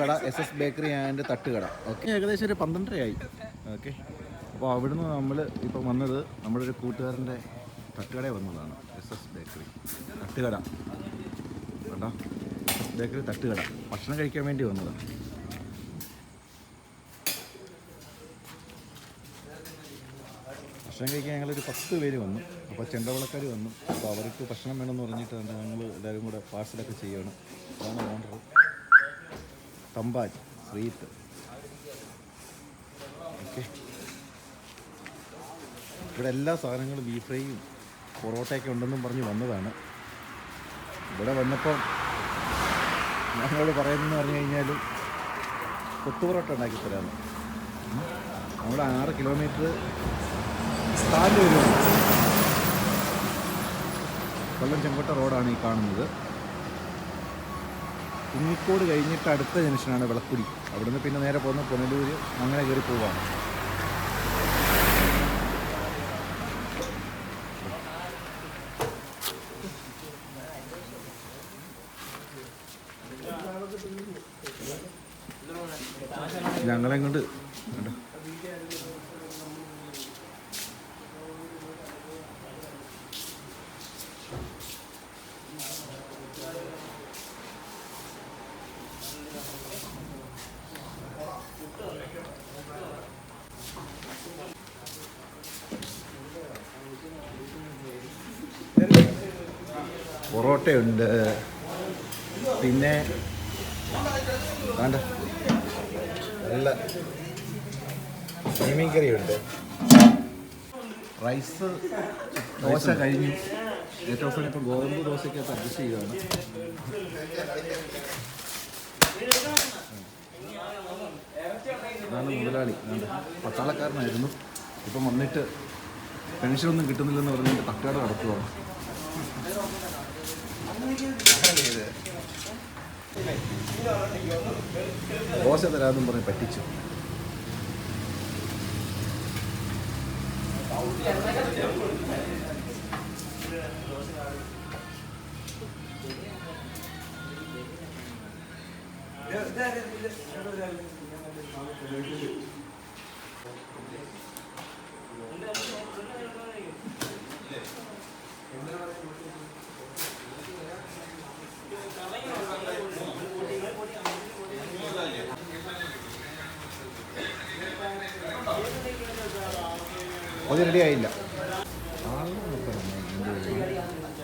കട SS bakery and തട്ടുകട. Okay, ഏകദേശം ഒരു 12:30 ഓക്കെ. അപ്പോൾ അവിടുന്ന് നമ്മൾ ഇപ്പം വന്നത് നമ്മുടെ ഒരു കൂട്ടുകാരൻ്റെ തട്ടുകടയിൽ വന്നതാണ്. SS ബേക്കറി തട്ടുകട കേട്ടോ. SS ബേക്കറി തട്ടുകട ഭക്ഷണം കഴിക്കാൻ വേണ്ടി വന്നതാണ്. ഭക്ഷണം കഴിക്കാൻ ഞങ്ങളൊരു 10 പേര് വന്നു. അപ്പോൾ ചെണ്ടവിളക്കാർ വന്നു. അപ്പോൾ അവർക്ക് ഭക്ഷണം വേണമെന്ന് പറഞ്ഞിട്ട് ഞങ്ങൾ എല്ലാവരും കൂടെ പാഴ്സലൊക്കെ ചെയ്യുകയാണ്. അതാണ് ഓർഡർ. തമ്പാൻ ശ്രീത്ത്. ഓക്കെ, ഇവിടെ എല്ലാ സാധനങ്ങളും ബീഫ് ഫ്രൈയും പൊറോട്ടയൊക്കെ ഉണ്ടെന്നും പറഞ്ഞ് വന്നതാണ്. ഇവിടെ വന്നപ്പം ഞങ്ങളോട് പറയുന്നതെന്ന് പറഞ്ഞു കഴിഞ്ഞാൽ കൊത്തുപൊറോട്ട ഉണ്ടാക്കി തരാമെന്ന്. നമ്മുടെ 6 കിലോമീറ്റർ സ്റ്റാൻഡ് വരുവാണ്. കൊല്ലം ചെങ്കോട്ട റോഡാണ് ഈ കാണുന്നത്. കുന്നിക്കോട് കഴിഞ്ഞിട്ട് അടുത്ത ജംഗ്ഷനാണ് വിളക്കുടി. അവിടുന്ന് പിന്നെ നേരെ പോകുന്ന പുനലൂർ, അങ്ങനെ കയറി പോവാണ്. ഞങ്ങളെ കൊണ്ട് കേട്ടോ. പൊറോട്ടയുണ്ട്, പിന്നെ വേണ്ട നല്ല മീൻ കറിയുണ്ട്, റൈസ്, ദോശ കഴിഞ്ഞു. ഏറ്റവും അവസാനം ഇപ്പോൾ ഗോതമ്പ് ദോശയ്ക്കകത്ത് അഡ്ജസ്റ്റ് ചെയ്യുകയാണ്. അതാണ് മുതലാളി. പട്ടാളക്കാരനായിരുന്നു, ഇപ്പം വന്നിട്ട് പെൻഷനൊന്നും കിട്ടുന്നില്ലെന്ന് പറഞ്ഞിട്ട് തട്ടുകട നടത്തുകയാണ്. ദോശ തരാമെന്നും പറഞ്ഞ് പറ്റിച്ചു. അത് റെഡി ആയില്ല.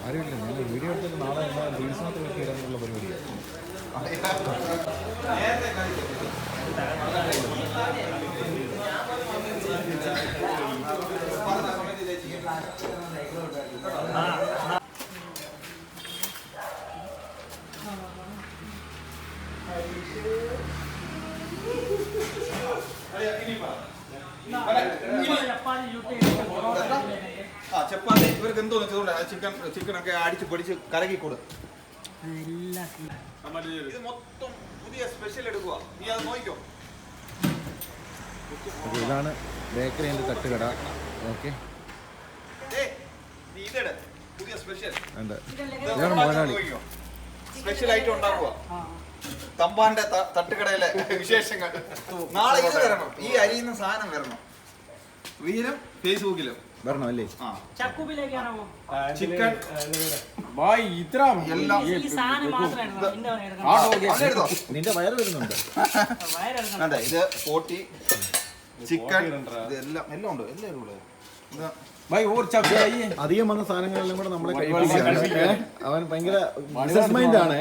ആരുമില്ല. ഞാൻ വീഡിയോ എടുത്തിട്ട് നാളെ എല്ലാ റീൽസിനകത്ത് വെച്ച് ഇടാനുള്ള പരിപാടിയാണ്. ചപ്പാത്തി ഇവർക്ക് എന്തോ ചിക്കൻ ഒക്കെ അടിച്ച് പൊടിച്ച് കലക്കി കൊടു. ഇത് മൊത്തം പുതിയ സ്പെഷ്യൽ എടുക്കുക. നീ അത് നോക്കിക്കോ. ഇതാണ് ബേക്കറി ആൻഡ് തട്ടുകട. ഓക്കെ, നീ ഇതെട്, പുതിയ സ്പെഷ്യൽ. ഇതാണ് മുതലാളി. സ്പെഷ്യൽ ഐറ്റം ഉണ്ടാക്കുക. തമ്പാന്റെ തട്ടുകടയിലെ വിശേഷങ്ങൾ. നാളെ ഇത് വരണം, ഈ അരിയുന്ന സാധനം വരണം. റീലും ഫേസ്ബുക്കിലും വരണം അല്ലേ? ചിക്കൻ നിന്റെ വയറ് വരുന്നുണ്ട്. ഇത് 40 ചിക്കൻ, ഇതെല്ലാം എല്ലാം ഉണ്ട്. എല്ലാവരും അധികം വന്ന സാധനങ്ങളെല്ലാം കൂടെ നമ്മളെ കഴിപ്പിക്കുകയാണ്. അവൻ ഭയങ്കര ബിസിനസ് മൈൻഡ് ആണ്.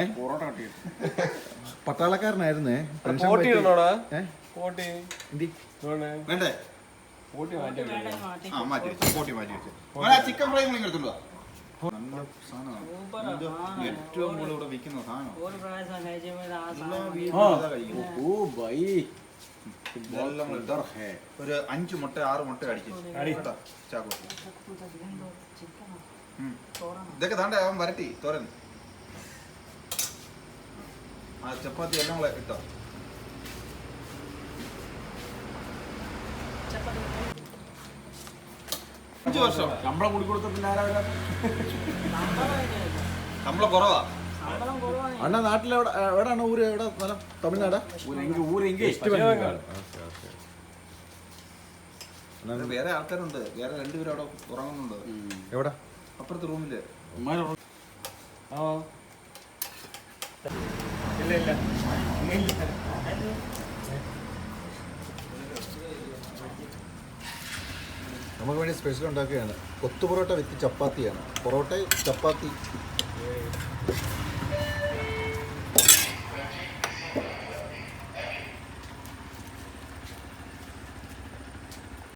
പട്ടാളക്കാരനായിരുന്നേ. വേണ്ടേ? ചിക്കൻ ഫ്രൈ എടുത്തുണ്ടോ? നല്ല സാധനമാണ്. ഏറ്റവും കൂടുതൽ ഇവിടെ വിൽക്കുന്ന സാധനം. ഒരു 5 മുട്ട 6 മുട്ട അടിക്കും. ഇതൊക്കെ താണ്ടെ അവൻ വരട്ടി തോരൻ. ആ ചപ്പാത്തി എല്ലാം കൂടെ ഇട്ടോ. ശമ്പളം കൂടി കൊടുത്ത പിന്നെ ആരാ ശമ്പളം കുറവാ. അണ്ണാ നാട്ടിൽ എവിടെയാണ് ഊര്? എവിടെ സ്ഥലം? തമിഴ്നാടാ? വേറെ ആൾക്കാരുണ്ട്, വേറെ രണ്ടുപേരും അവിടെ ഉറങ്ങുന്നുണ്ട്. എവിടെ? അപ്പുറത്തെ റൂമില്. നമുക്ക് വേണ്ടി സ്പെഷ്യൽ ഉണ്ടാക്കുകയാണ്. കൊത്തു പൊറോട്ട വിത്ത് ചപ്പാത്തിയാണ്. പൊറോട്ട ചപ്പാത്തി